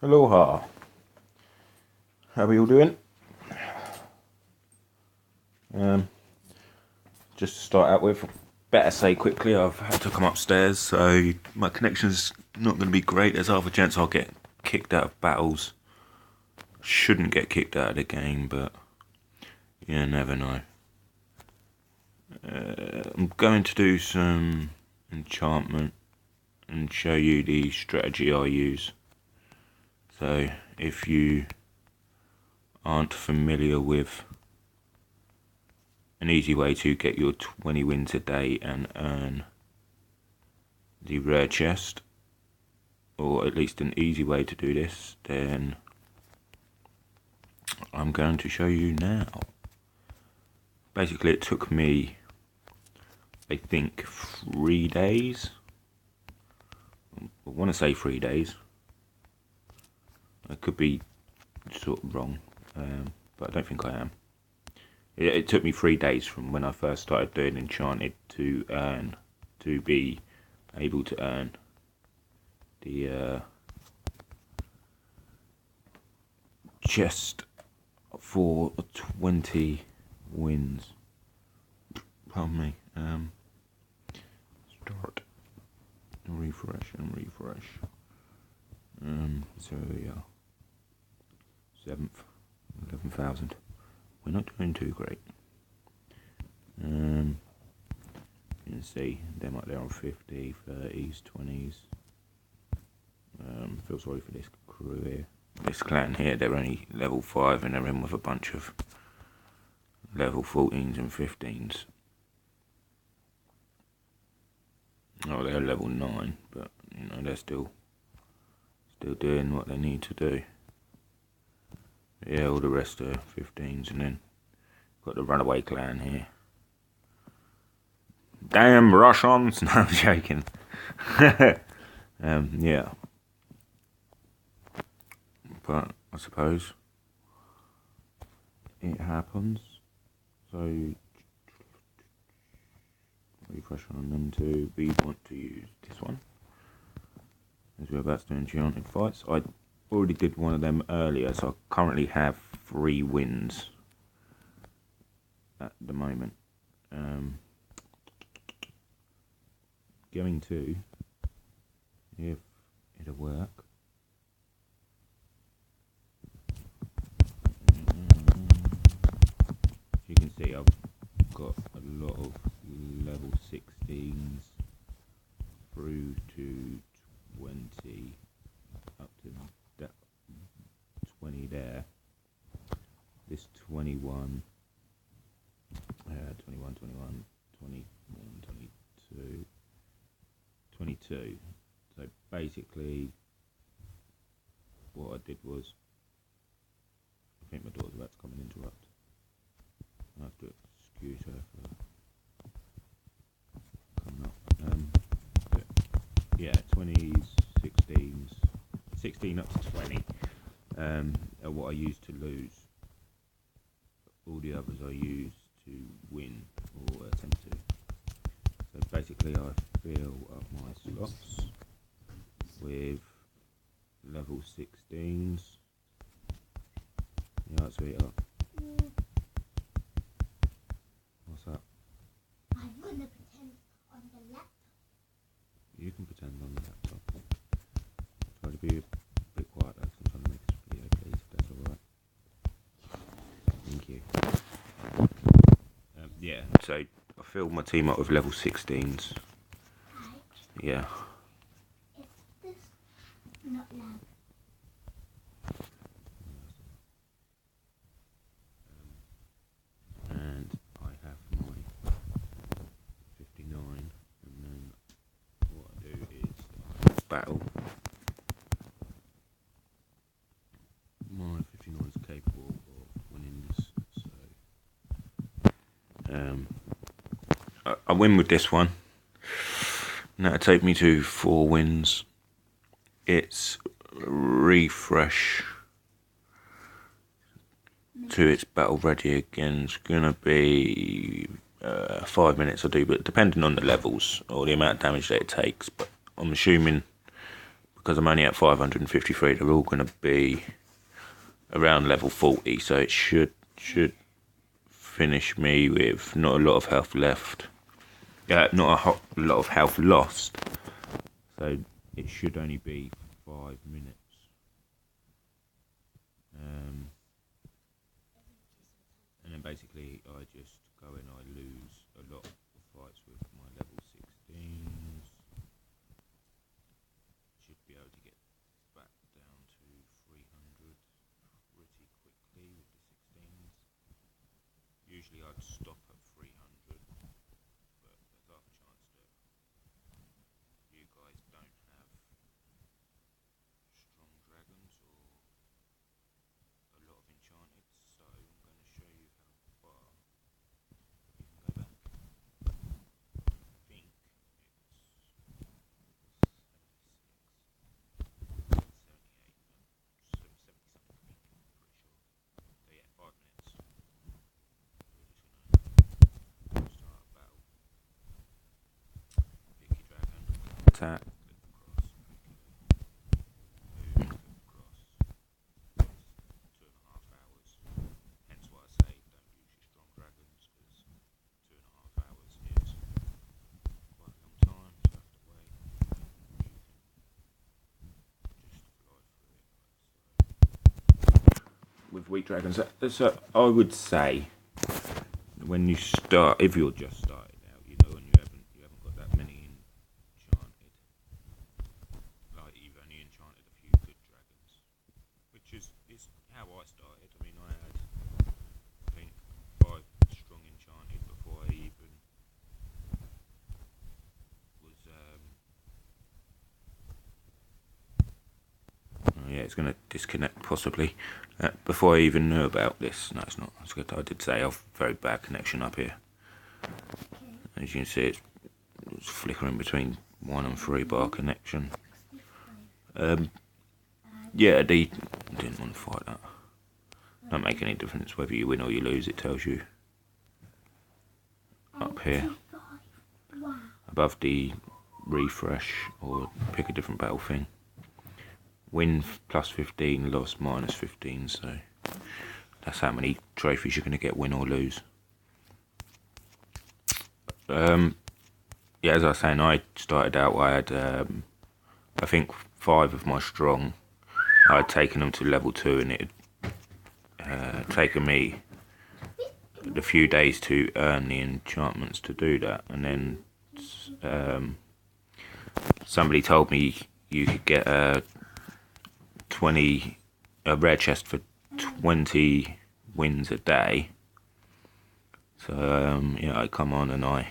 Aloha. How are you all doing? Just to start out with, better say quickly, I've had to come upstairs, so my connection's not going to be great. There's half a chance I'll get kicked out of battles. Shouldn't get kicked out of the game, but you never know. I'm going to do some enchantment and show you the strategy I use. So if you aren't familiar with an easy way to get your 20 wins a day and earn the rare chest, or at least an easy way to do this, then I'm going to show you now. Basically, it took me, I think, 3 days. I want to say 3 days. I could be sort of wrong, but I don't think I am. It took me 3 days from when I first started doing enchanted to be able to earn the chest for 20 wins. Pardon me. Start, refresh and refresh. So yeah, 7th, 11,000. We're not doing too great. You can see them up there on 50, 30s, 20s. Feel sorry for this crew here. This clan here, they're only level 5 and they're in with a bunch of level 14s and 15s. Oh, they're level 9, but you know, they're still doing what they need to do. Yeah, all the rest are 15s, and then got the runaway clan here. Damn Russians! No, I'm joking. Yeah. But I suppose it happens. So refresh on them too. We want to use this one as we're about to do enchanted fights. I already did one of them earlier, so I currently have 3 wins at the moment. Going to, if it'll work, you can see I've got a lot of level 16s through to 20 up to that 20 there. This 21, 21, 21, 21, 22, 22. So basically what I did was, I think my daughter's about to come and interrupt. I have to excuse her for coming up. Yeah, 20s, 16s, 16 up to 20 are what I used to lose. All the others I use to win or attempt to. So basically I fill up my slots with level 16s. Yeah, sweetheart. What's up? I'm gonna pretend on the laptop. You can pretend on the laptop. Try to be a bit quiet though, 'cause I'm trying to make this video, please, if that's alright. Thank you. Yeah, so I filled my team up with level 16s. Right? Yeah. Is this not loud? And I have my 59, and then what I do is I battle. My 59 is capable of winning this, so I win with this one. And that'll take me to 4 wins. It's refresh to its battle ready again. It's gonna be 5 minutes I do, but depending on the levels or the amount of damage that it takes. But I'm assuming because I'm only at 553, they're all going to be around level 40, so it should finish me with not a lot of health left. Not a lot of health lost. So it should only be 5 minutes. And then basically I just go and I lose a lot of fights with my level 16s. Should be able to get back down to 300 pretty quickly with the 16s. Usually I'd stop at 300, but there's half a chance that you guys don't have strong dragons or a lot of enchanted, so I'm going to show you how far you can go back. I think it's 76, 78, 70 something, I'm pretty sure. So yeah, 5 minutes. We're just going to start a battle. Pick your dragon, attack, click across, okay. Move, click across. 2.5 hours. Hence why I say don't use your strong dragons, because 2.5 hours is quite a long time, so you have to wait. You can just fly through it like so. With weak dragons, so I would say when you start, if you're just starting out, you know, and you haven't got that many enchanted, like you've only enchanted a few good dragons, which is how I started. I mean, I had, I think, 5 strong enchanted before I even was, oh yeah, it's going to disconnect possibly. Before I even knew about this. No, it's not. It's good. I did say I've very bad connection up here. As you can see, it's flickering between 1 and 3 bar connection. Yeah, they didn't want to fight that. Don't make any difference whether you win or you lose. It tells you up here above the refresh or pick a different battle thing. Win plus 15, loss minus 15, so that's how many trophies you're going to get, win or lose. Yeah, as I was saying, I started out, I had, I think 5 of my strong. I had taken them to level 2, and it had taken me a few days to earn the enchantments to do that. And then somebody told me you could get a rare chest for 20 wins a day. So yeah, I come on and I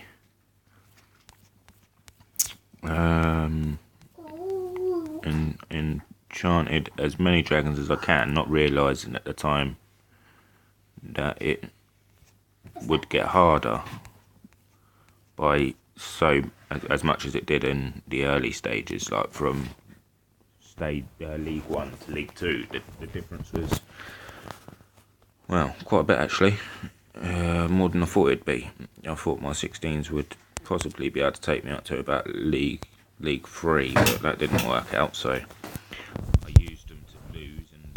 enchanted as many dragons as I can, not realising at the time that it would get harder by as much as it did in the early stages, like from League 1 to League 2. The difference was, well, quite a bit actually, more than I thought it'd be. I thought my 16s would possibly be able to take me up to about League 3, but that didn't work out, so I used them to lose, and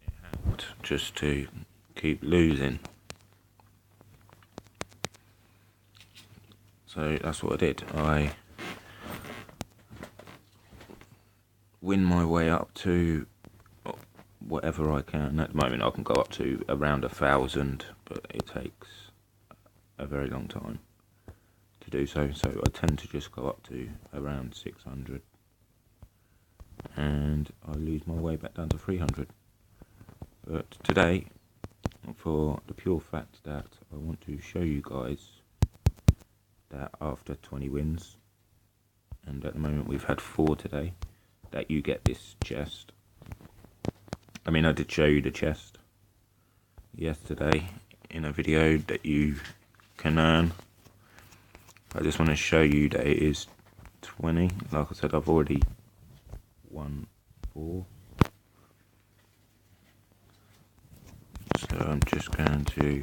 it helped just to keep losing. So that's what I did. I win my way up to whatever I can. At the moment I can go up to around 1,000, but it takes a very long time to do so, so I tend to just go up to around 600, and I lose my way back down to 300. But today, for the pure fact that I want to show you guys that after 20 wins, and at the moment we've had 4 today, that you get this chest. I mean, I did show you the chest yesterday in a video that you can earn. I just want to show you that it is 20. Like I said, I've already won 4. So I'm just going to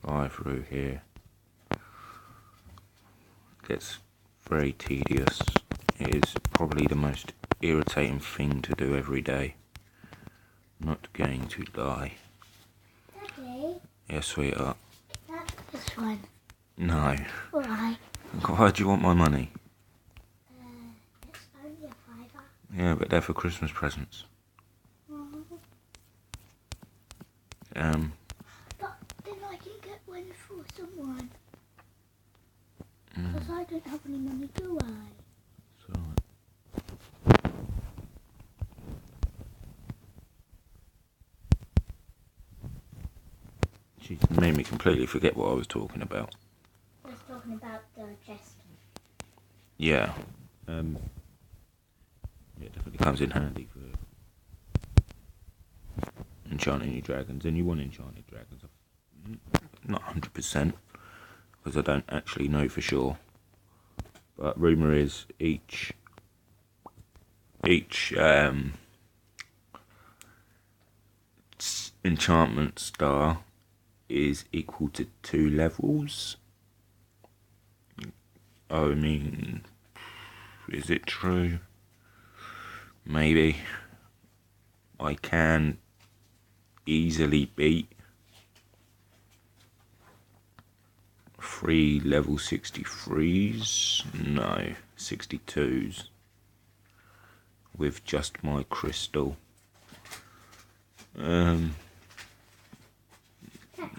fly through here. Gets very tedious. It is probably the most irritating thing to do every day. Not going to lie. Daddy? Yeah, sweetheart. That's this one. No. Why? Why do you want my money? It's only a fiver. Yeah, but they're for Christmas presents. But then I can get one for someone. Because I don't have any money, do I? So, she made me completely forget what I was talking about. I was talking about the chest. Yeah. It definitely comes in handy for enchanting your dragons, and you want enchanted dragons. Not 100%, because I don't actually know for sure. But rumour is each enchantment star is equal to 2 levels. I mean, is it true? Maybe. I can easily beat 3 level 63s, no, 62s, with just my crystal. Dad,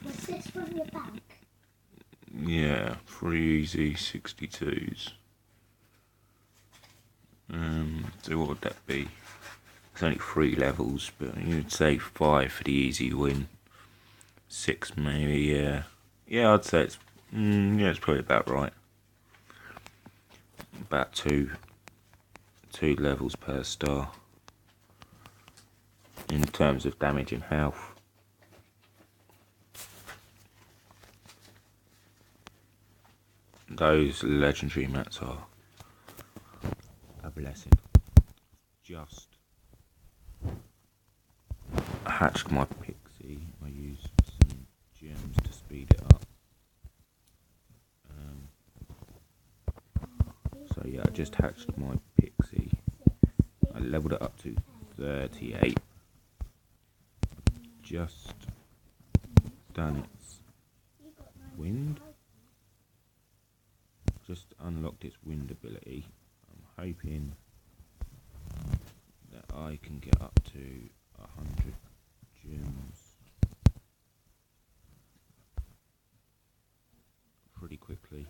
was this from your bank? Yeah, 3 easy 62s. So what would that be? It's only 3 levels, but you'd say 5 for the easy win. 6 maybe, yeah. Yeah, I'd say it's, yeah, it's probably about right. About two levels per star in terms of damage and health. Those legendary mats are a blessing. Just hatched my pixie. I used some gems to speed it up. So yeah, I just hatched my pixie. I leveled it up to 38. Just done its wind. Just unlocked its wind ability. I'm hoping that I can get up to 100 gems pretty quickly.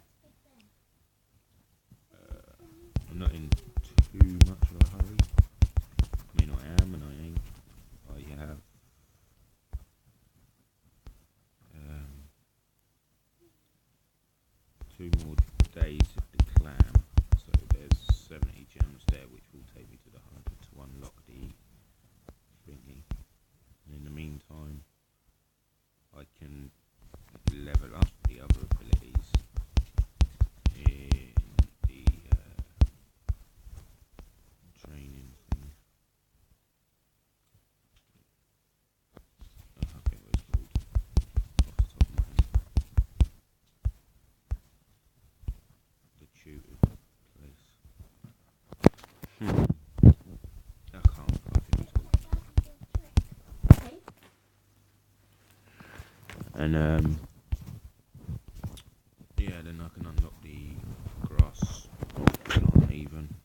I'm not in too much of a hurry. I mean, I am and I ain't. I have 2 more days of the clam, so there's 70 gems there, which will take me to the 100 to unlock the thingy. And in the meantime, I can level up the other abilities in the training thing. I forget what it's called off the top of my head. The tutor place. I can't. I think it's called. And yeah, then I can unlock the grass plant even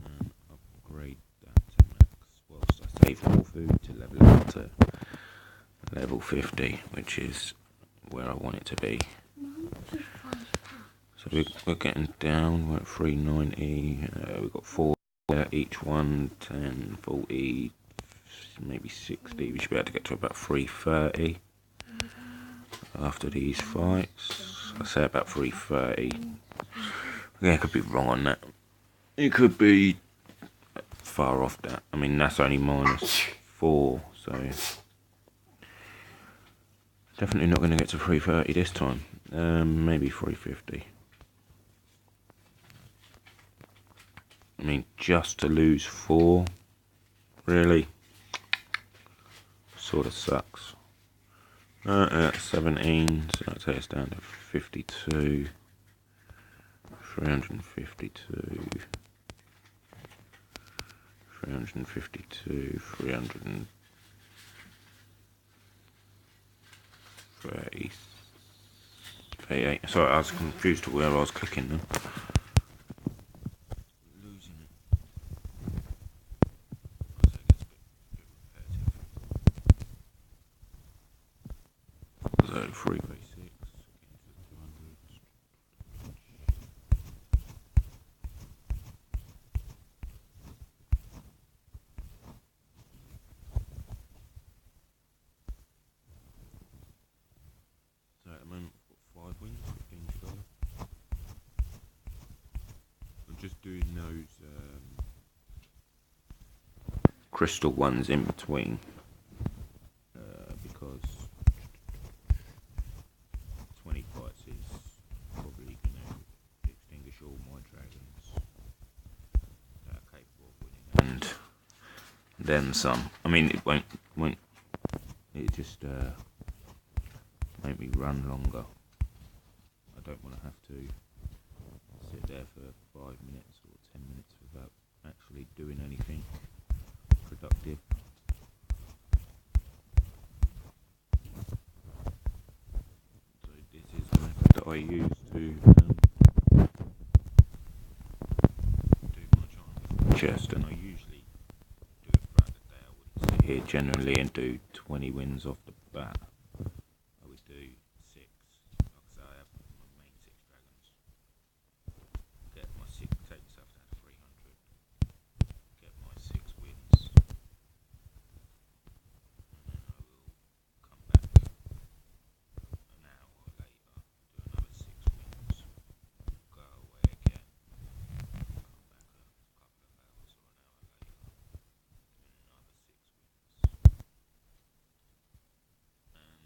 and upgrade that to max. Whilst I save more food to level up to level 50, which is where I want it to be. So we're getting down. We're at 390. We've got 4 there, each one 10, 40, maybe 60. We should be able to get to about 330 after these fights. I say about 330. Yeah, I could be wrong on that. It could be far off that. I mean, that's only -4, so definitely not going to get to 330 this time. Maybe 350. I mean, just to lose 4, really, sort of sucks. At 17, so that takes us down to 52. 352, 352, 338. Sorry, I was confused to where I was clicking then. Losing it. So 336. So at the moment, 5 wins, 15 to go. I'm just doing those crystal ones in between because 20 fights is probably going to extinguish all my dragons that are capable of winning. And then some. I mean, it won't it just make me run longer. I don't want to have to sit there for 5 minutes or 10 minutes without actually doing anything productive. So this is the method that I use to do my chest, and I usually do it throughout the day. I wouldn't sit here generally and do 20 wins off the bat. I would do 6. Like I say, I have my main 6 dragons. Get my 6, take yourself down to 300. Get my 6 wins. And then I will come back an hour later, do another 6 wins, go away again, come back a couple of hours or an hour later, do another 6 wins. And yeah, just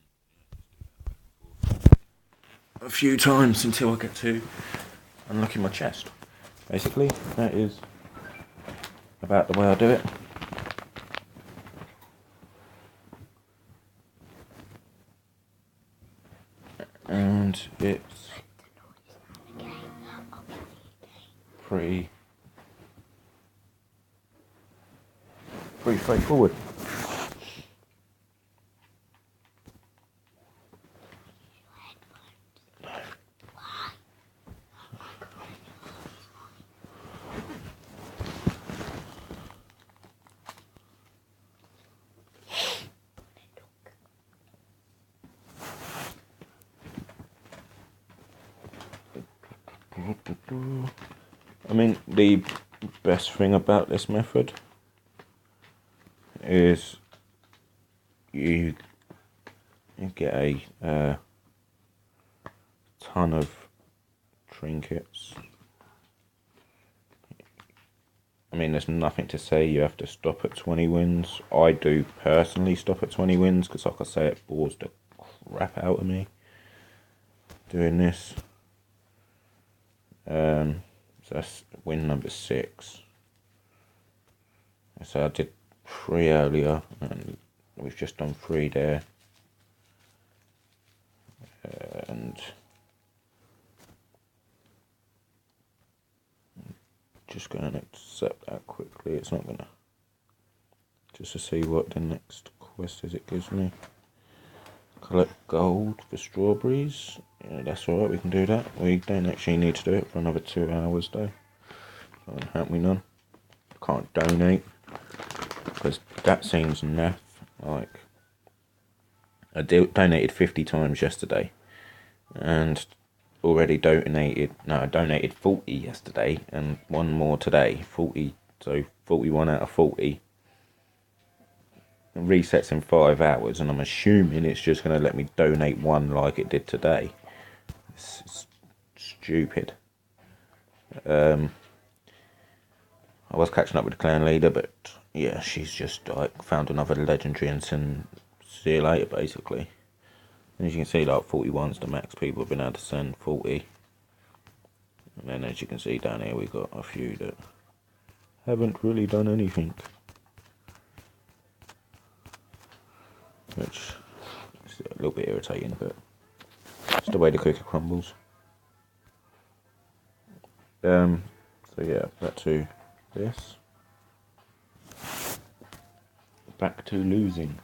do that back and forth a few times until I get to unlocking my chest. Basically, that is about the way I do it. And it's pretty straightforward. I mean, the best thing about this method is you get a ton of trinkets. I mean, there's nothing to say you have to stop at 20 wins. I do personally stop at 20 wins because, like I say, it bores the crap out of me doing this. So that's win number 6. So I did 3 earlier, and we've just done 3 there. And just going to accept that quickly. It's not going to, just to see what the next quest is it gives me. Collect gold for strawberries. Yeah, that's alright, we can do that. We don't actually need to do it for another 2 hours though. Doesn't help me none. Can't donate because that seems naff. Like, I donated 50 times yesterday and already I donated 40 yesterday and 1 more today. 40, so 41 out of 40. It resets in 5 hours, and I'm assuming it's just going to let me donate 1 like it did today. It's stupid. I was catching up with the clan leader, but yeah, she's just like found another legendary and said see you later, basically. And as you can see, like 41's the max people have been able to send. 40. And then as you can see down here, we've got a few that haven't really done anything, which is a little bit irritating, but it's the way the cookie crumbles. So yeah, back to this. Back to losing.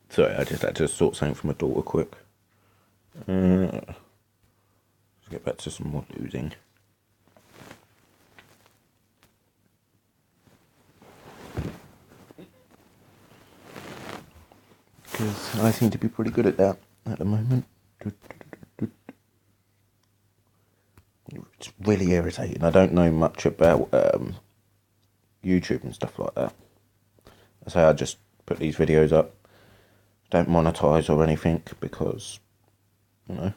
Sorry, I just had to sort something for my daughter quick. Let's get back to some more losing. Because I seem to be pretty good at that at the moment. It's really irritating. I don't know much about YouTube and stuff like that. I say I just put these videos up. Don't monetize or anything because, you know,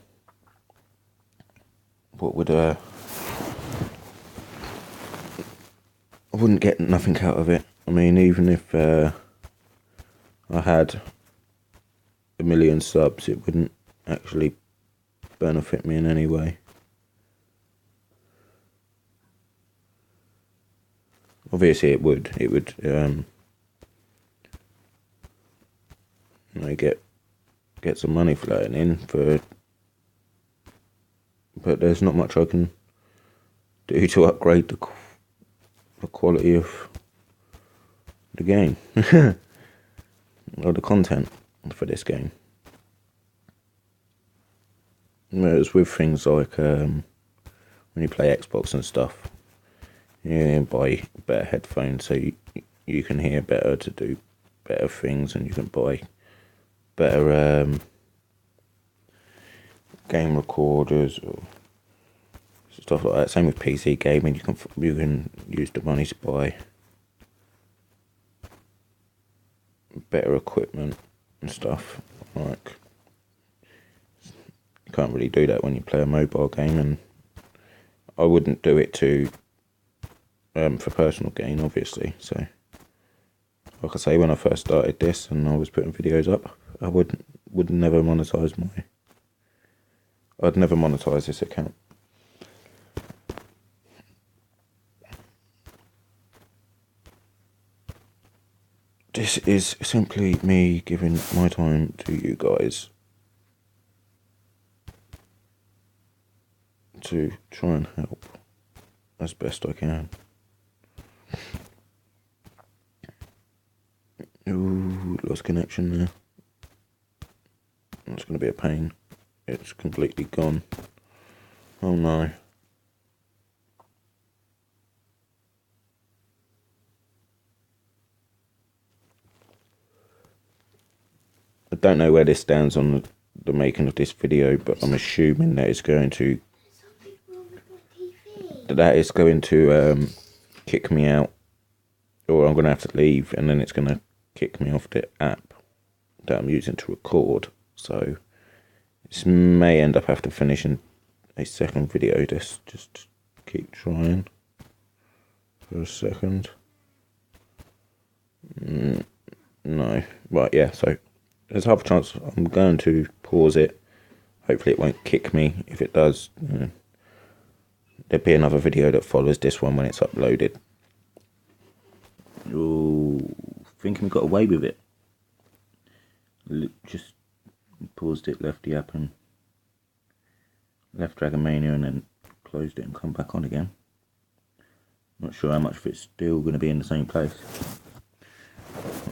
what would I wouldn't get nothing out of it. I mean, even if I had 1 million subs, it wouldn't actually benefit me in any way. Obviously, it would. It would, you know, get some money flowing in for. But there's not much I can do to upgrade the quality of the game or the content for this game. Whereas with things like when you play Xbox and stuff, you buy better headphones so you can hear better to do better things, and you can buy better game recorders or stuff like that. Same with PC gaming. You can use the money to buy better equipment and stuff. Like, you can't really do that when you play a mobile game, and I wouldn't do it for personal gain, obviously. So, like I say, when I first started this and I was putting videos up, I would never monetize I'd never monetize this account. This is simply me giving my time to you guys to try and help as best I can. Ooh, lost connection there. That's going to be a pain. It's completely gone. Oh no. I don't know where this stands on the making of this video, but I'm assuming that it's going to kick me out, or I'm going to have to leave, and then it's going to kick me off the app that I'm using to record. So this may end up after finishing a second video. Just keep trying for a second. No, right, yeah. So there's half a chance I'm going to pause it. Hopefully it won't kick me. If it does, there'll be another video that follows this one when it's uploaded. Ooh, thinking we got away with it. Just paused it, left the app and left Dragon Mania and then closed it and come back on again. Not sure how much of it's still going to be in the same place.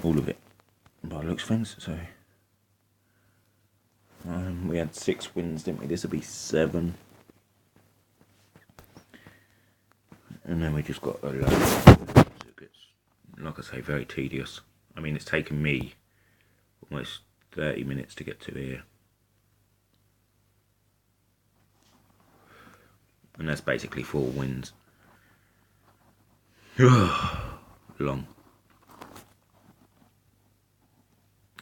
All of it, by the looks of things. So we had 6 wins, didn't we? This will be 7. And then we just got a load. It gets, like I say, very tedious. I mean, it's taken me almost 30 minutes to get to here. And that's basically 4 wins. Long.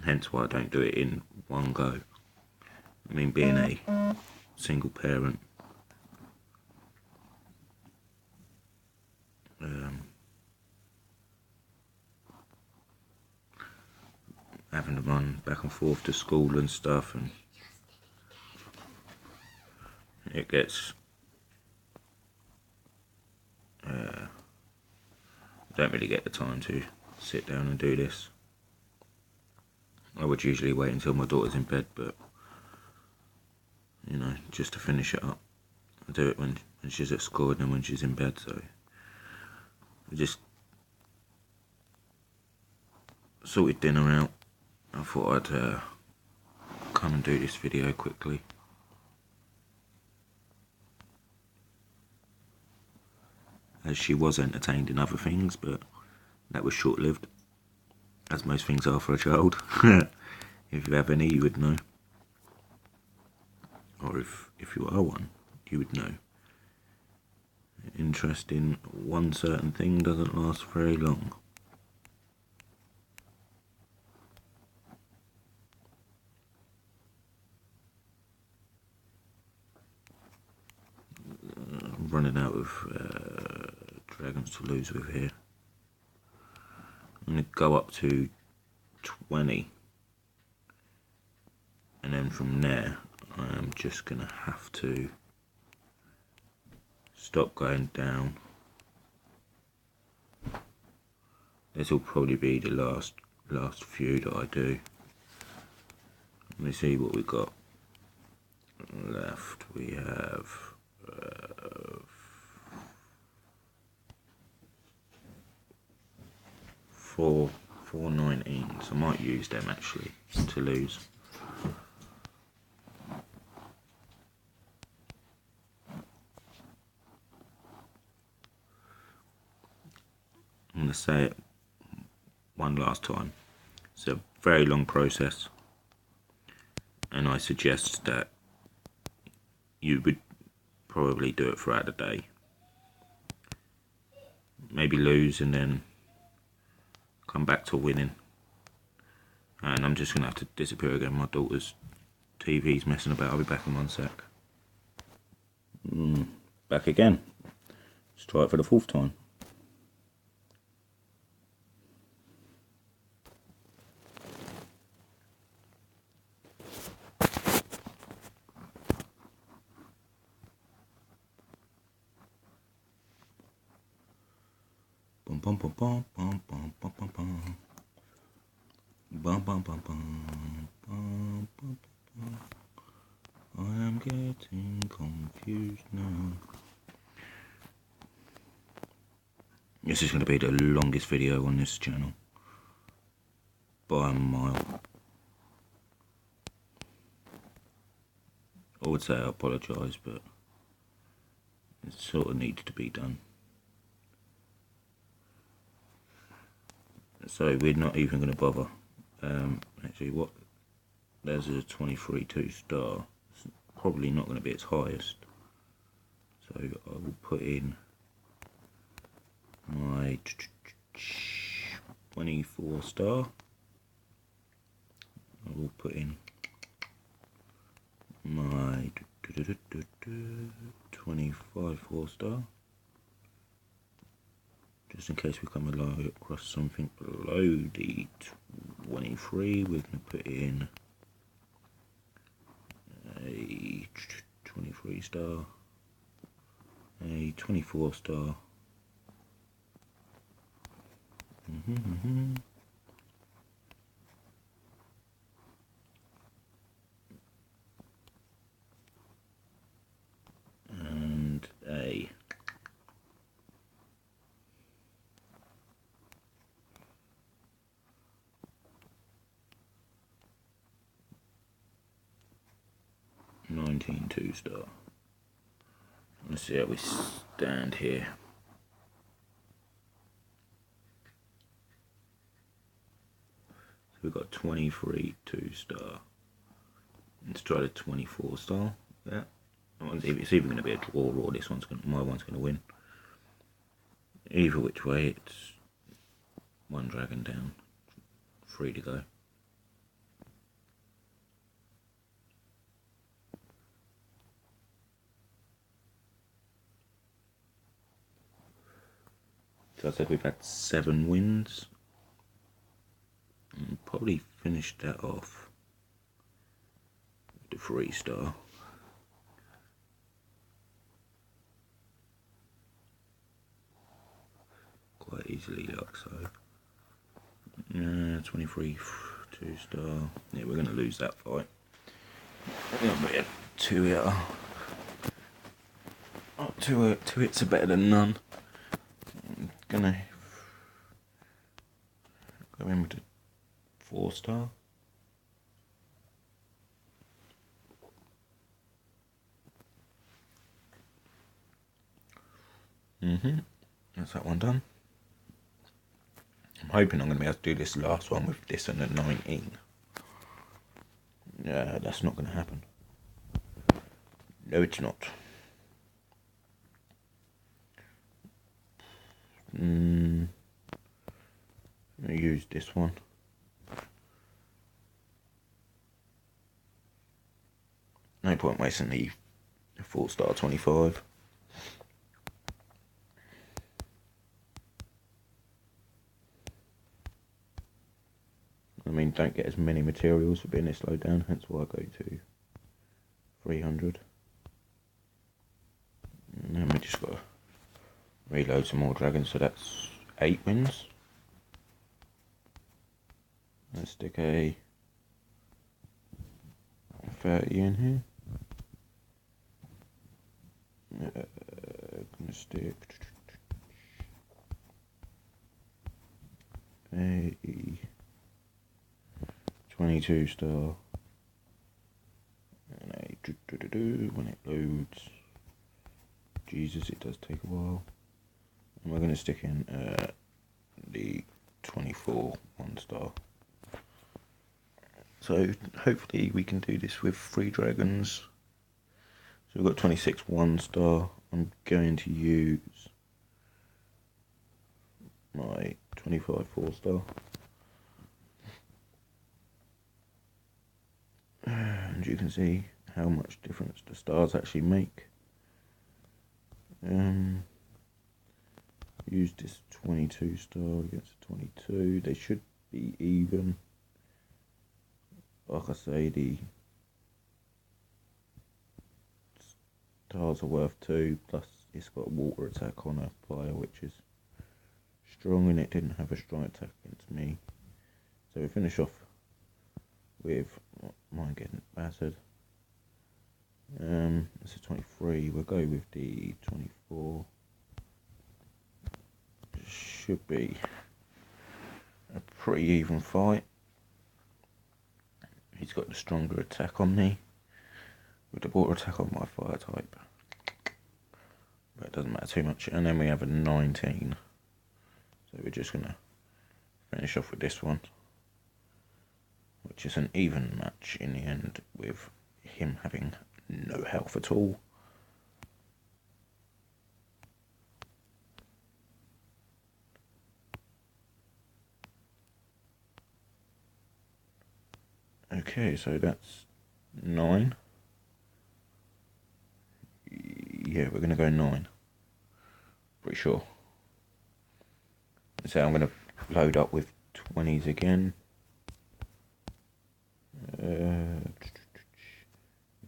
Hence why I don't do it in one go. I mean, being a single parent, having to run back and forth to school and stuff, and it gets don't really get the time to sit down and do this. I would usually wait until my daughter's in bed, but you know, just to finish it up. I do it when she's at school and then when she's in bed, so I just sorted dinner out. I thought I'd come and do this video quickly. As she was entertained in other things, but that was short-lived, as most things are for a child. If you have any, you would know. Or if you are one, you would know. Interest in one certain thing doesn't last very long. I'm running out of dragons to lose with here. I'm going to go up to 20, and then from there I'm just going to have to stop going down. This will probably be the last few that I do. Let me see what we got left. We have 4 19s. I might use them actually to lose. I'm going to say it one last time. It's a very long process, and I suggest that you would probably do it throughout the day. Maybe lose and then come back to winning. And I'm just going to have to disappear again. My daughter's TV's messing about. I'll be back in 1 sec. Back again. Let's try it for the 4th time. Bum bum bum bum bum bum bum bum bum. Bum bum bum bum bum bum bum. I am getting confused now. This is going to be the longest video on this channel by a mile. I would say I apologise, but it sort of needs to be done. So we're not even going to bother. Actually, what? There's a 23 2-star. It's probably not going to be its highest. So I will put in my 24-star. I will put in my 25 4-star. Just in case we come across something below the 23, we're going to put in a 23-star, a 24-star, and a 19 2-star. Let's see how we stand here. So we've got 23 2-star. Let's try the 24-star. Yeah, it's either going to be a draw or this one's my one's going to win. Either which way, it's 1 dragon down, 3 to go. So I said we've had 7 wins. And probably finish that off with the 3-star. Quite easily, like so. 23 2-star. Yeah, we're going to lose that fight. It'll be a 2-hitter. Oh, 2 hits are better than none. I'm gonna go in with the 4-star. That's that one done. I'm hoping I'm going to be able to do this last one with this and a 19. That's not going to happen. No, it's not. I'm going to use this one. No point wasting the 4-star 25. I mean, don't get as many materials for being this low down, hence why I go to 300. And then we just got to reload some more dragons, so that's 8 wins. Let's stick a 30 in here. Gonna stick a 22-star and a when it loads. Jesus, it does take a while. And we're going to stick in the 24 1-star. So hopefully we can do this with 3 dragons. So we've got 26 1-star. I'm going to use my 25 4-star. And you can see how much difference the stars actually make. Use this 22-star against 22. They should be even. Like I say, the stars are worth 2, plus it's got a water attack on a fire, which is strong, and it didn't have a strong attack against me. So we finish off with mine getting battered. It's a 23. We'll go with the 24. Should be a pretty even fight. He's got the stronger attack on me, with the water attack on my fire type. But it doesn't matter too much. And then we have a 19. So we're just going to finish off with this one, which is an even match in the end, with him having no health at all. Okay, so that's 9. Yeah, we're going to go 9. Pretty sure. So I'm going to load up with 20s again.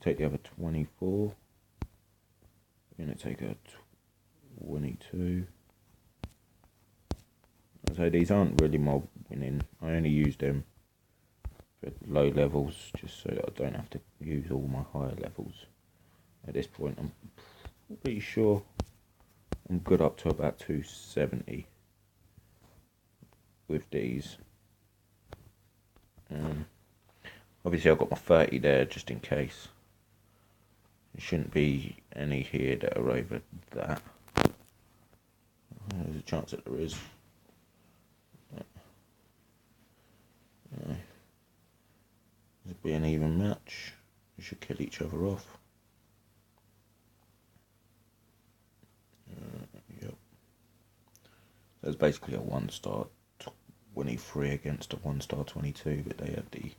Take the other 24. We're going to take a 22. So these aren't really my winning. I only use them for low levels, just so that I don't have to use all my higher levels. At this point, I'm pretty sure I'm good up to about 270 with these. Obviously I've got my 30 there just in case. There shouldn't be any here that are over that. There's a chance that there is. It'll be an even match. We should kill each other off. Yep. There's basically a 1-star 23 against a 1-star 22, but they had the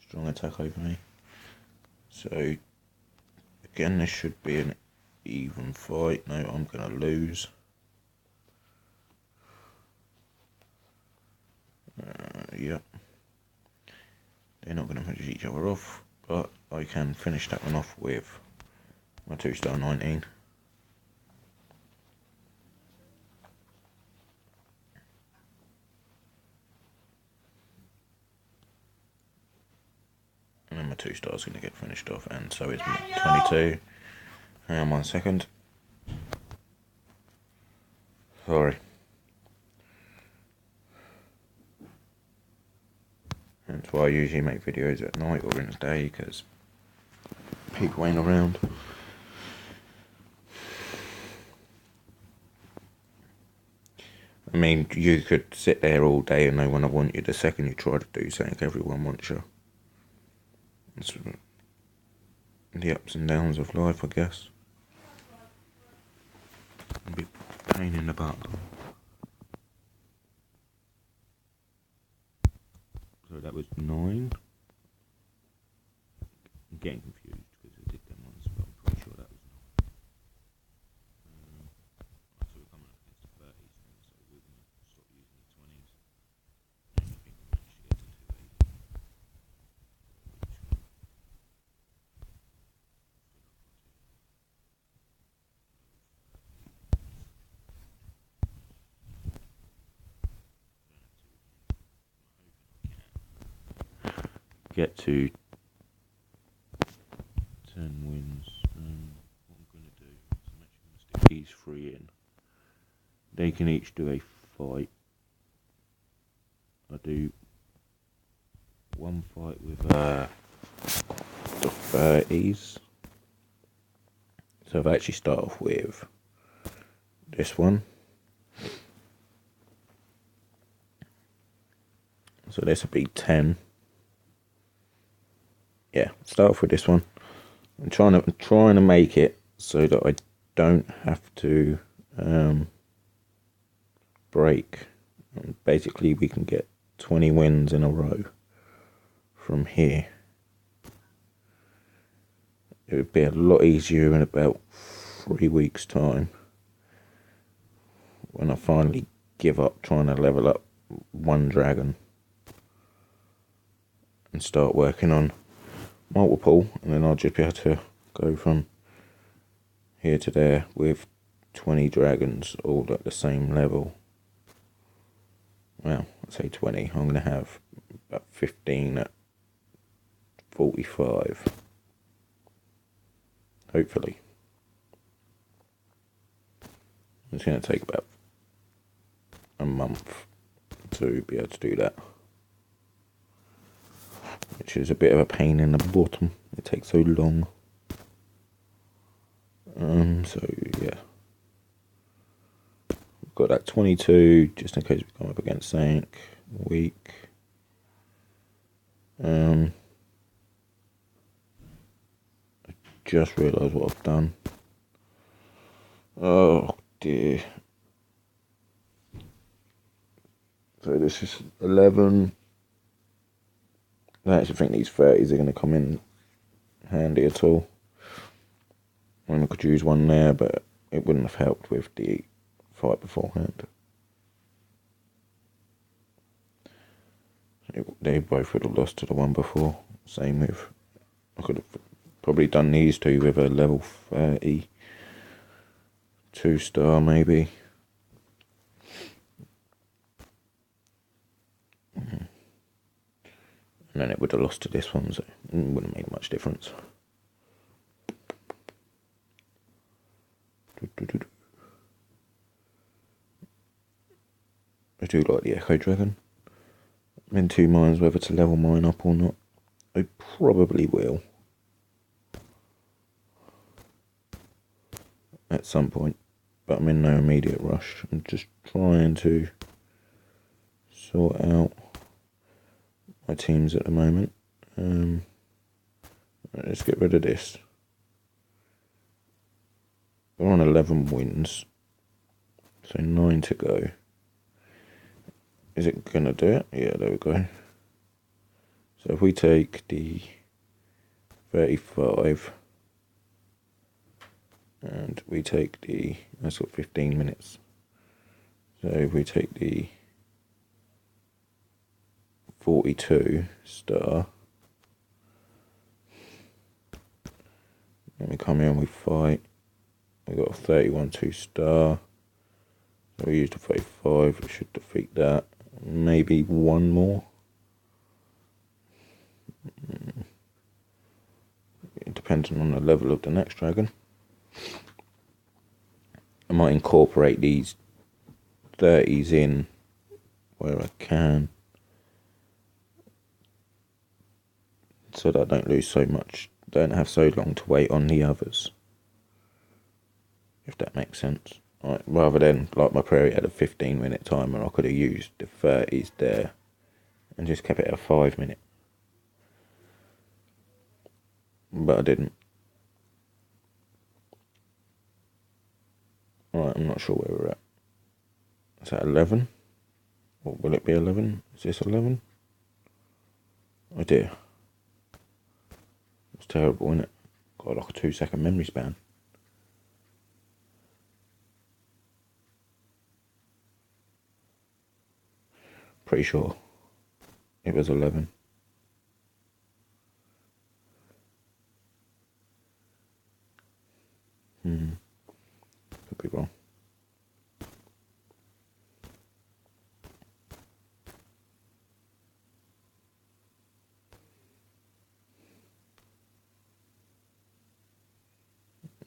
strong attack over me. So again, this should be an even fight. No, I'm going to lose. Yep. they're not going to finish each other off, but I can finish that one off with my 2-star 19. And then my 2-star is going to get finished off, and so is my 22. Hang on 1 second. Sorry. That's why I usually make videos at night or in the day, because people ain't around. I mean, you could sit there all day and no one will want you. The second you try to do something, everyone wants you. It's the ups and downs of life, I guess. A bit pain in the butt. So that was 9. I'm getting confused because I did them ones, but I'm pretty sure that was 9. Right, so we're coming up against the 30s now, so we're going to stop using the 20s. And I think we managed to get to 280. Get to 10 wins. What I'm going to do is I'm actually going to stick these 3 in. They can each do a fight. I do one fight with the 30s. So I've actually start off with this one. So this will be 10. Yeah, start off with this one. I'm trying to make it so that I don't have to break. And basically, we can get 20 wins in a row from here. It would be a lot easier in about 3 weeks' time when I finally give up trying to level up one dragon and start working on multiple, and then I'll just be able to go from here to there with 20 dragons all at the same level. Well, I'd say 20. I'm going to have about 15 at 45. Hopefully. It's going to take about a month to be able to do that, which is a bit of a pain in the bottom. It takes so long. So yeah, we've got that 22 just in case we come up against something weak. I just realised what I've done. Oh dear. So this is 11. I actually think these 30s are going to come in handy at all. I mean, I could use one there, but it wouldn't have helped with the fight beforehand. They both would have lost to the one before. Same with, I could have probably done these two with a level 30 2-star maybe. And then it would have lost to this one, so it wouldn't have made much difference. I do like the Echo Dragon. I'm in 2 minds whether to level mine up or not. I probably will. At some point. But I'm in no immediate rush. I'm just trying to sort out my teams at the moment. Let's get rid of this. We're on 11 wins. So 9 to go. Is it going to do it? Yeah, there we go. So if we take the 35 and we take the, that's got 15 minutes. So if we take the 42 star, Then we come here and we fight. We got a 31 2-star. So we used a 35, it should defeat that. Maybe one more. Depending on the level of the next dragon. I might incorporate these 30s in where I can, so that I don't lose so much, don't have so long to wait on the others, if that makes sense. Right, rather than like my prairie had a 15-minute timer, I could have used the 30s there and just kept it at a 5-minute, but I didn't. Right, I'm not sure where we're at. Is that 11? Or will it be 11? Is this 11? Oh dear. It's terrible, isn't it? Got like a 2-second memory span. Pretty sure it was 11. Could be wrong.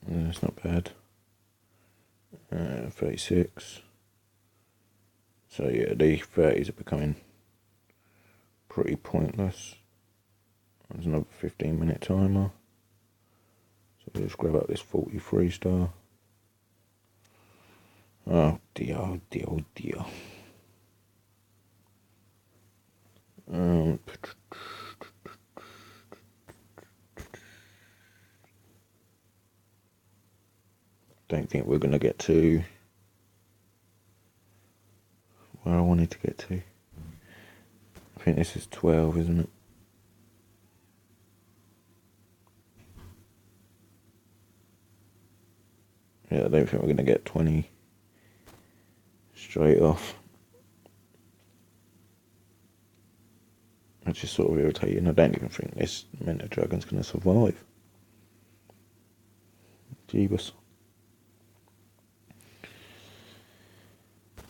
It's not bad. 36. So yeah, the 30s are becoming pretty pointless. There's another 15-minute timer. So we'll just grab up this 43-star. Oh dear, oh dear, oh dear. Don't think we're going to get to where I wanted to get to. I think this is 12, isn't it? Yeah, I don't think we're going to get 20 straight off. It's just sort of irritating. I don't even think this Manta Dragon's going to survive. Jeebus.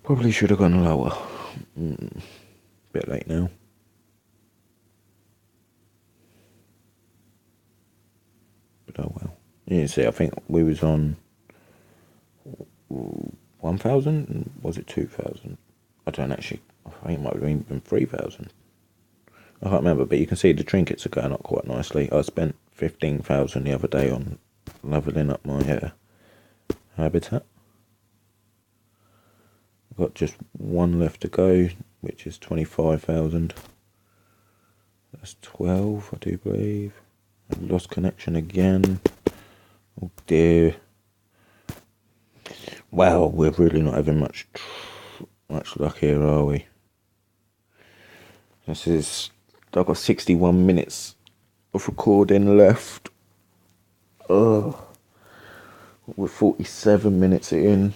Probably should have gone lower. Bit late now. But oh well. You can see, I think we was on 1,000? Was it 2,000? I don't actually. I think it might have been 3,000. I can't remember, but you can see the trinkets are going up quite nicely. I spent 15,000 the other day on levelling up my habitat. I've got just one left to go, which is 25,000. That's 12, I do believe. I've lost connection again. Oh dear. Wow, we're really not having much luck here, are we? I've got 61 minutes of recording left. We're 47 minutes in.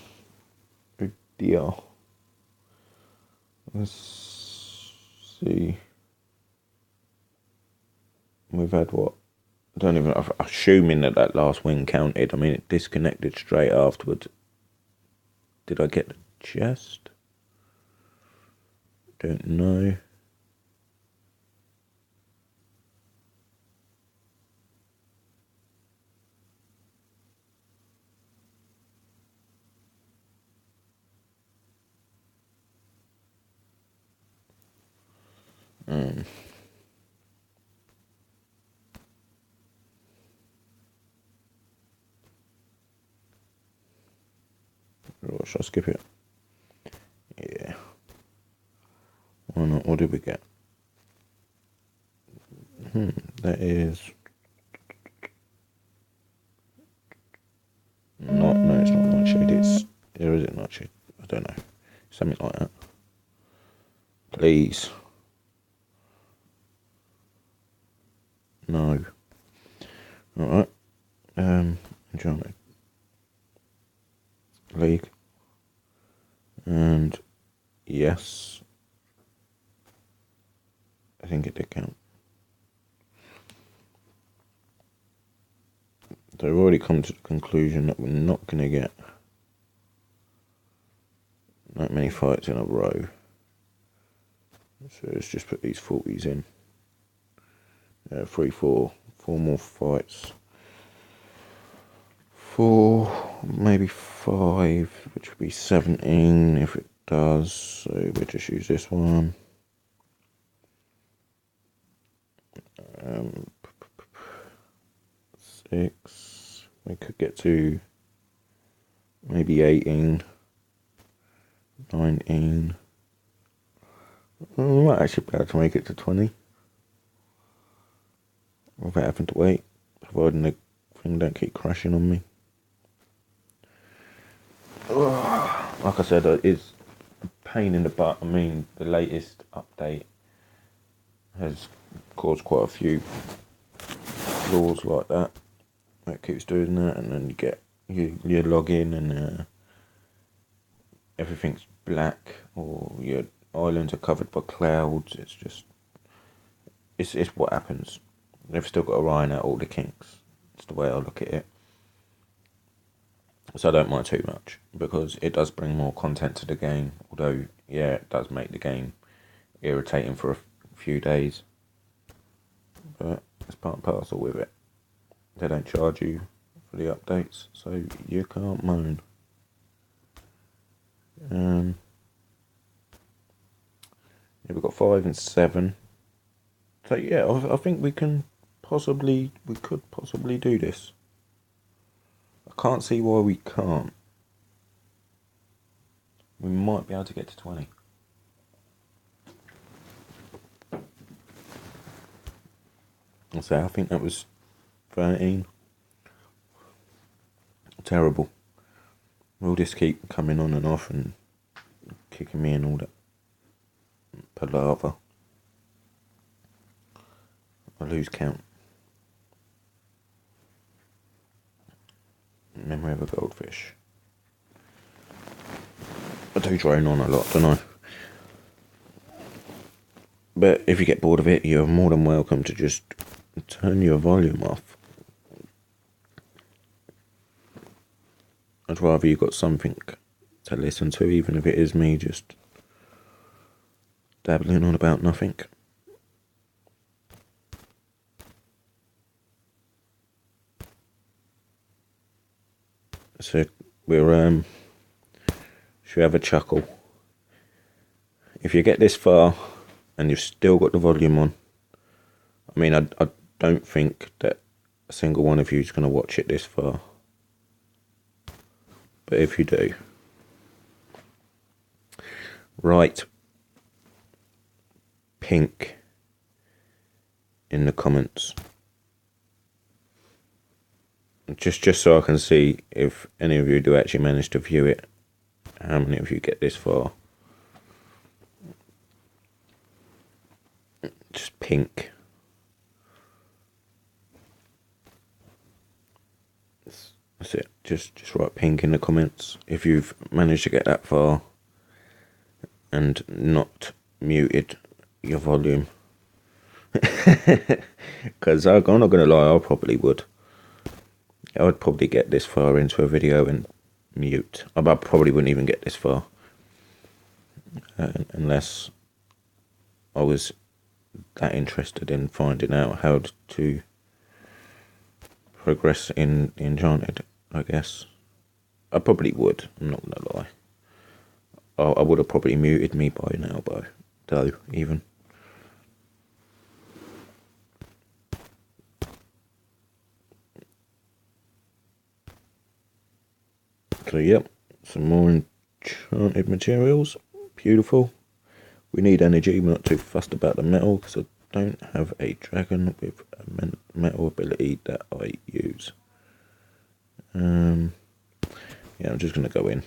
Oh dear. Let's see. We've had what? I don't even. I'm assuming that last win counted. I mean, it disconnected straight afterwards. Did I get the chest? Don't know. Or should I skip it? Yeah. Why not? What did we get? That is not. No, it's not Nightshade. Or is it Nightshade? I don't know. Something like that. Please. No. Alright. Enchantment. League. And yes. I think it did count. They've already come to the conclusion that we're not going to get that many fights in a row. So let's just put these 40s in. 3, 4 more fights. 4, maybe 5, which would be 17 if it does. So we'll just use this one. 6. We could get to maybe 18, 19. We might actually be able to make it to 20 without having to wait, providing the thing don't keep crashing on me. Like I said, it's a pain in the butt. I mean, the latest update has caused quite a few flaws like that. It keeps doing that, and then you get you log in and everything's black, or your islands are covered by clouds. It's just it's what happens. They've still got to iron out all the kinks. It's the way I look at it. So I don't mind too much, because it does bring more content to the game. Although, yeah, it does make the game irritating for a few days. But it's part and parcel with it. They don't charge you for the updates, so you can't moan. Yeah, we've got 5 and 7. So yeah, I think we could possibly do this. I can't see why we can't. We might be able to get to 20. So I think that was 13. Terrible. Will this keep coming on and off and kicking me in all that palaver? I lose count. Memory of a goldfish. I do drone on a lot, don't I? But if you get bored of it, you're more than welcome to just turn your volume off. I'd rather you got something to listen to, even if it is me just dabbling on about nothing. So we're should we have a chuckle? If you get this far and you've still got the volume on, I mean, I don't think that a single one of you is going to watch it this far. But if you do, write pink in the comments. Just so I can see if any of you do actually manage to view it. How many of you get this far? Just pink. That's it. Just write pink in the comments if you've managed to get that far and not muted your volume. Because I'm not going to lie, I probably would. I would probably get this far into a video and mute. I probably wouldn't even get this far unless I was that interested in finding out how to progress in Enchanted, I guess. I probably would, I'm not going to lie. I would have probably muted me by now, though, even. So, yep, some more enchanted materials. Beautiful. We need energy. We're not too fussed about the metal because I don't have a dragon with a metal ability that I use. Yeah, I'm just going to go in.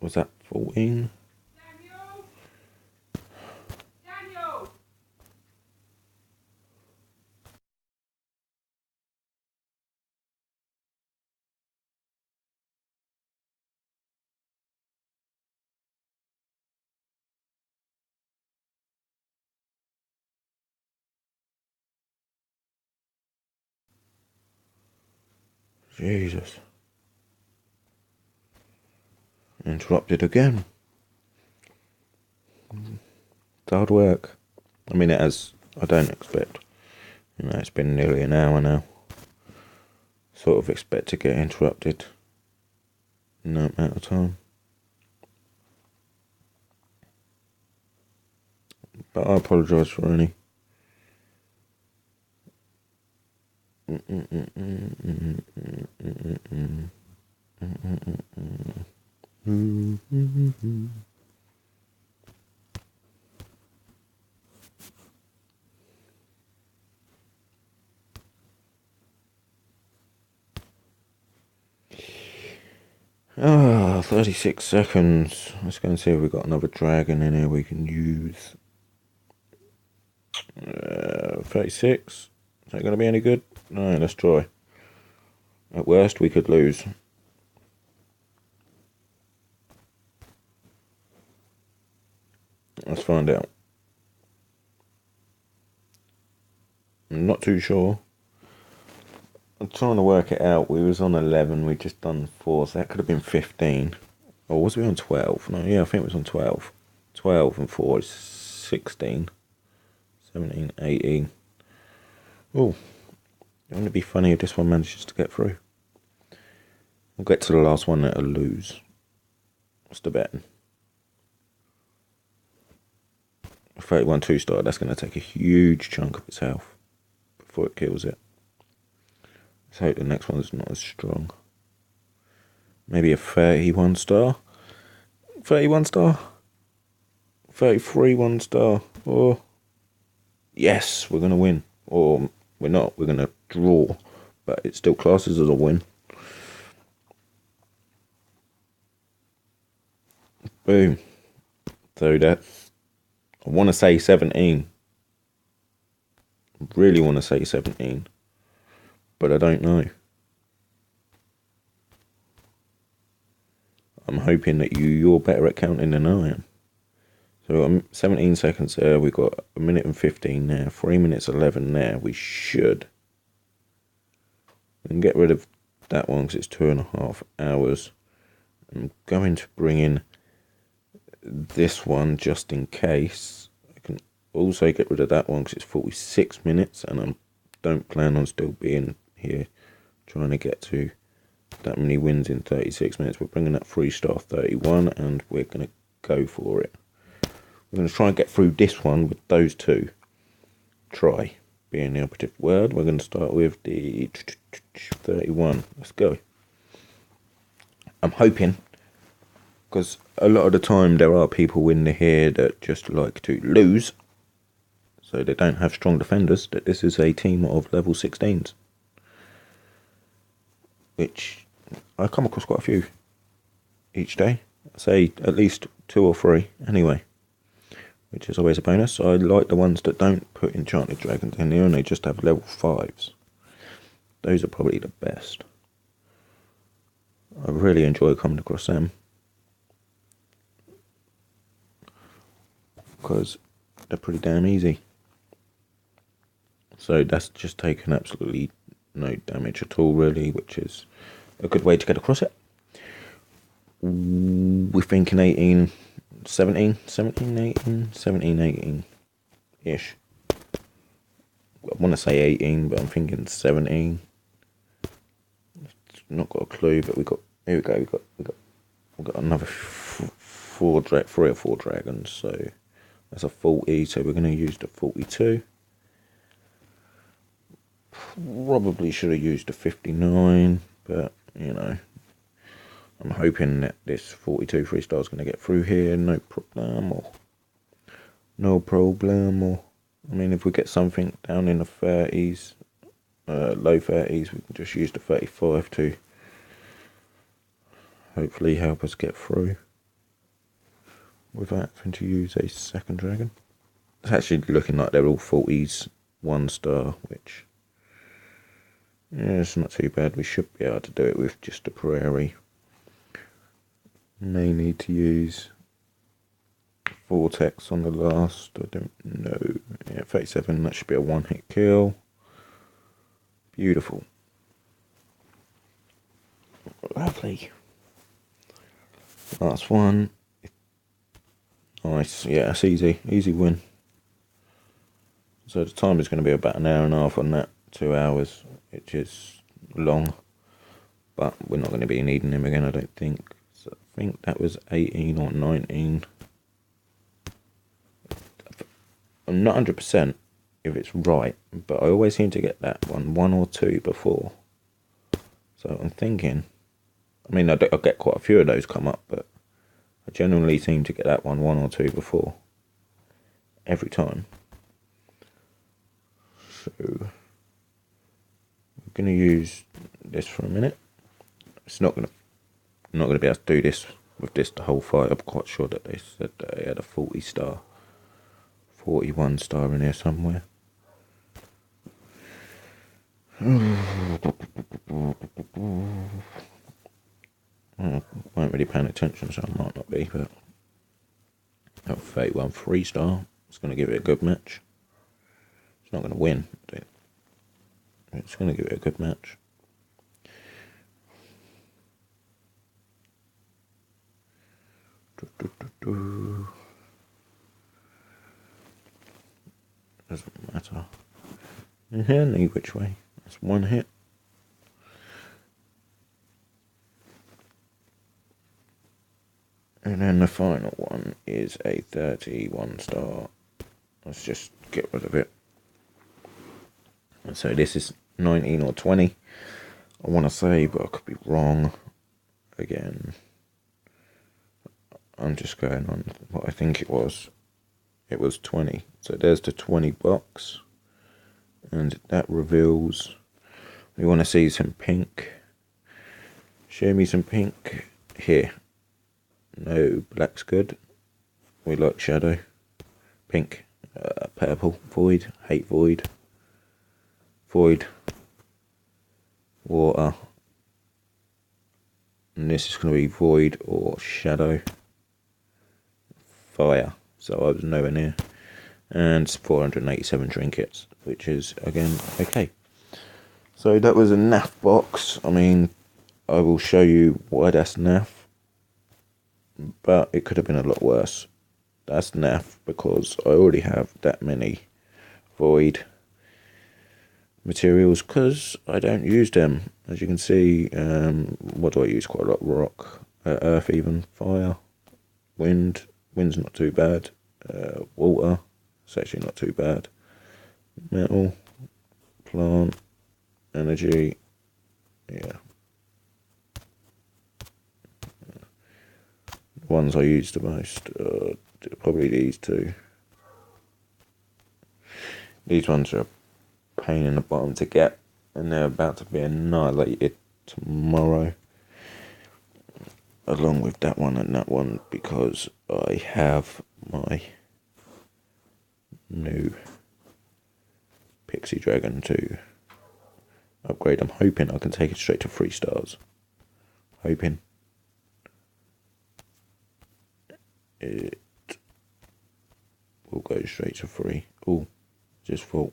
Was that 14? Daniel! Jesus. Interrupted again. It's hard work. I mean, I don't expect. It's been nearly an hour now. Sort of expect to get interrupted in that amount of time. But I apologise for any. Ah, 36 seconds. Let's go and see if we've got another dragon in here we can use. 36. Is that going to be any good? No, let's try. At worst, we could lose. Let's find out. I'm not too sure. I'm trying to work it out. We was on 11. We just done 4, so that could have been 15. Or was we on 12? No, yeah, I think it was on 12. 12 and 4 is 16. 17, 18. Oh, wouldn't it be funny if this one manages to get through? We'll get to the last one that'll lose. What's the betting? 31 2-star, that's going to take a huge chunk of its health before it kills it. Let's hope the next one's not as strong. Maybe a 31 star? 31 star? 33 1-star? Or... yes, we're going to win. Or we're not, we're going to draw. But it still classes as a win. Boom. So that's... I want to say 17. I really want to say 17. But I don't know. I'm hoping that you're better at counting than I am. So 17 seconds there. We've got 1 minute and 15 there. 3 minutes 11 there. We should. We can get rid of that one because it's 2.5 hours. I'm going to bring in this one just in case. I can also get rid of that one because it's 46 minutes and I don't plan on still being here trying to get to that many wins in 36 minutes. We're bringing that 3-star 31 and we're going to go for it. We're going to try and get through this one with those two. Try being the operative word. We're going to start with the 31. Let's go. I'm hoping, because a lot of the time there are people in here that just like to lose, so they don't have strong defenders, that this is a team of level 16s. Which I come across quite a few each day. I'd say at least 2 or 3 anyway. Which is always a bonus. I like the ones that don't put enchanted dragons in there and they just have level 5s. Those are probably the best. I really enjoy coming across them. Because they're pretty damn easy. So that's just taken absolutely no damage at all really, which is a good way to get across it. We're thinking 18, 17, 18 ish. I want to say 18, but I'm thinking 17. Not got a clue, but here we go. We've got another 3 or 4 dragons, so that's a 40. So we're going to use the 42. Probably should have used a 59, but you know, I'm hoping that this 42 3-star is going to get through here, no problem. I mean, if we get something down in the 30s, low 30s, we can just use the 35 to hopefully help us get through without having to use a second dragon. It's actually looking like they're all 40s 1-star, which, yeah, it's not too bad. We should be able to do it with just a prairie. May need to use vortex on the last, I don't know. Yeah, 37, that should be a 1-hit kill. Beautiful. Lovely. Last one. Nice. Yeah, it's easy. Easy win. So the time is going to be about an hour and a half on that. 2 hours, which is long. But we're not going to be needing him again, I don't think. So I think that was 18 or 19. I'm not 100% if it's right, but I always seem to get that one or two before. So I'm thinking, I mean, I get quite a few of those come up, but I generally seem to get that one or two before. Every time. So we're going to use this for a minute. It's not going to, I'm not going to be able to do this with this the whole fight. I'm quite sure that they said that they had a 41 star in here somewhere. I weren't really paying attention, so I might not be, but 31 3-star. It's going to give it a good match. It's not going to win, but it's going to give it a good match. Doesn't matter. Any which way. That's one hit. And then the final one is a 31 star. Let's just get rid of it. So this is 19 or 20. I want to say, but I could be wrong. Again, I'm just going on what I think it was. It was 20. So there's the 20 box. And that reveals, we want to see some pink. Show me some pink. Here. No, black's good. We like shadow. Pink. Purple. Void. Hate void. Void. Water. And this is going to be void or shadow. Fire. So I was nowhere near. And 487 trinkets, which is, again, okay. So that was a NAF box. I mean, I will show you why that's NAF. But it could have been a lot worse. That's NAF because I already have that many void materials because I don't use them. As you can see, what do I use? Quite a lot. Rock, earth even, fire, wind. Wind's not too bad. Water, it's actually not too bad. Metal, plant, energy, yeah. The ones I use the most are probably these two. These ones are a pain in the bottom to get, and they're about to be annihilated tomorrow. Along with that one and that one, because I have my new Pixie Dragon to upgrade. I'm hoping I can take it straight to 3 stars. Hoping. It will go straight to 3. Oh, just thought.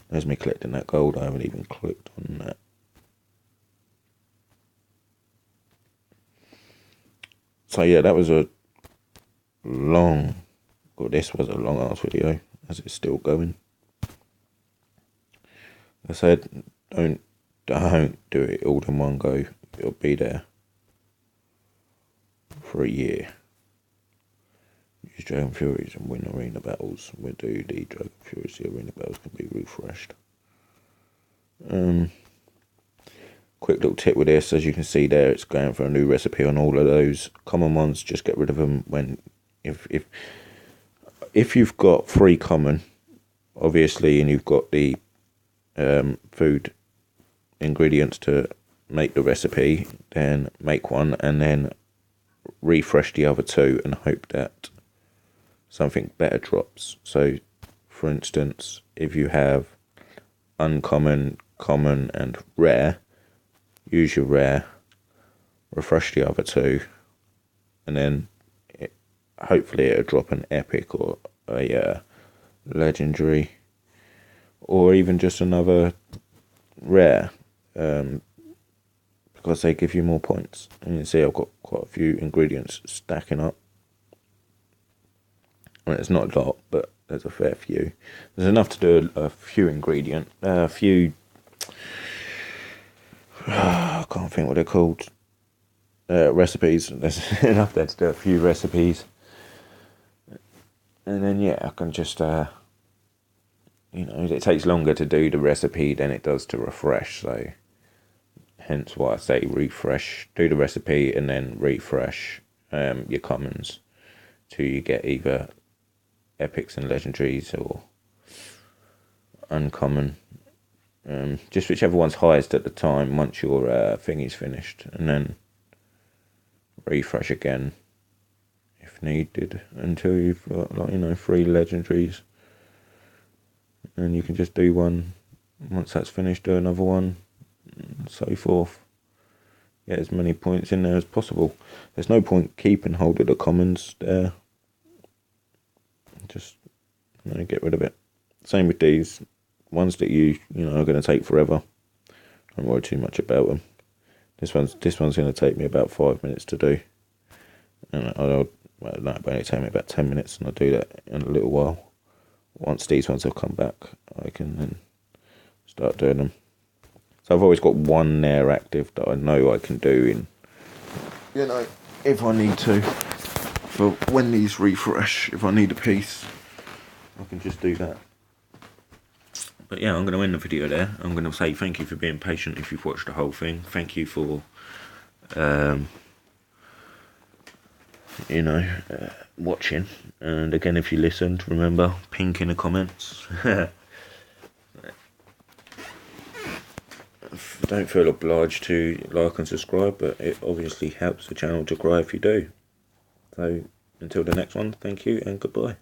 There's me collecting that gold. I haven't even clicked on that. So yeah, that was a long, well, this was a long ass video, as it's still going. I said, don't do it all in one go. It'll be there for a year. Use Dragon Furies and win arena battles. We'll do the Dragon Furies. The arena battles can be refreshed. Quick little tip with this, as you can see there, it's going for a new recipe on all of those common ones. Just get rid of them when if you've got 3 common, obviously, and you've got the food ingredients to make the recipe, then make one and then refresh the other 2 and hope that something better drops. So, for instance, if you have uncommon, common, and rare, use your rare, refresh the other 2, and then hopefully it'll drop an epic or a legendary, or even just another rare. because they give you more points. And you can see I've got quite a few ingredients stacking up. And it's not a lot, but there's a fair few. There's enough to do a few I can't think what they're called. Recipes. There's enough there to do a few recipes. And then yeah, I can just it takes longer to do the recipe than it does to refresh, so hence why I say refresh. Do the recipe and then refresh your commons till you get either epics and legendaries or uncommon. Just whichever one's highest at the time once your thingy's finished, and then refresh again if needed until you've got 3 legendaries. And you can just do one. Once that's finished, do another one, and so forth. Get as many points in there as possible. There's no point keeping hold of the commons there. Just get rid of it. Same with these ones that you are going to take forever. Don't worry too much about them. This one's going to take me about 5 minutes to do, and it'll only take me about 10 minutes, and I'll do that in a little while. Once these ones have come back, I can then start doing them. So I've always got one there active that I know I can do in, if I need to. For when these refresh, if I need a piece, I can just do that. But yeah, I'm going to end the video there. I'm going to say thank you for being patient if you've watched the whole thing. Thank you for, watching. And again, if you listened, remember, pink in the comments. Don't feel obliged to like and subscribe, but it obviously helps the channel to grow if you do. So until the next one, thank you and goodbye.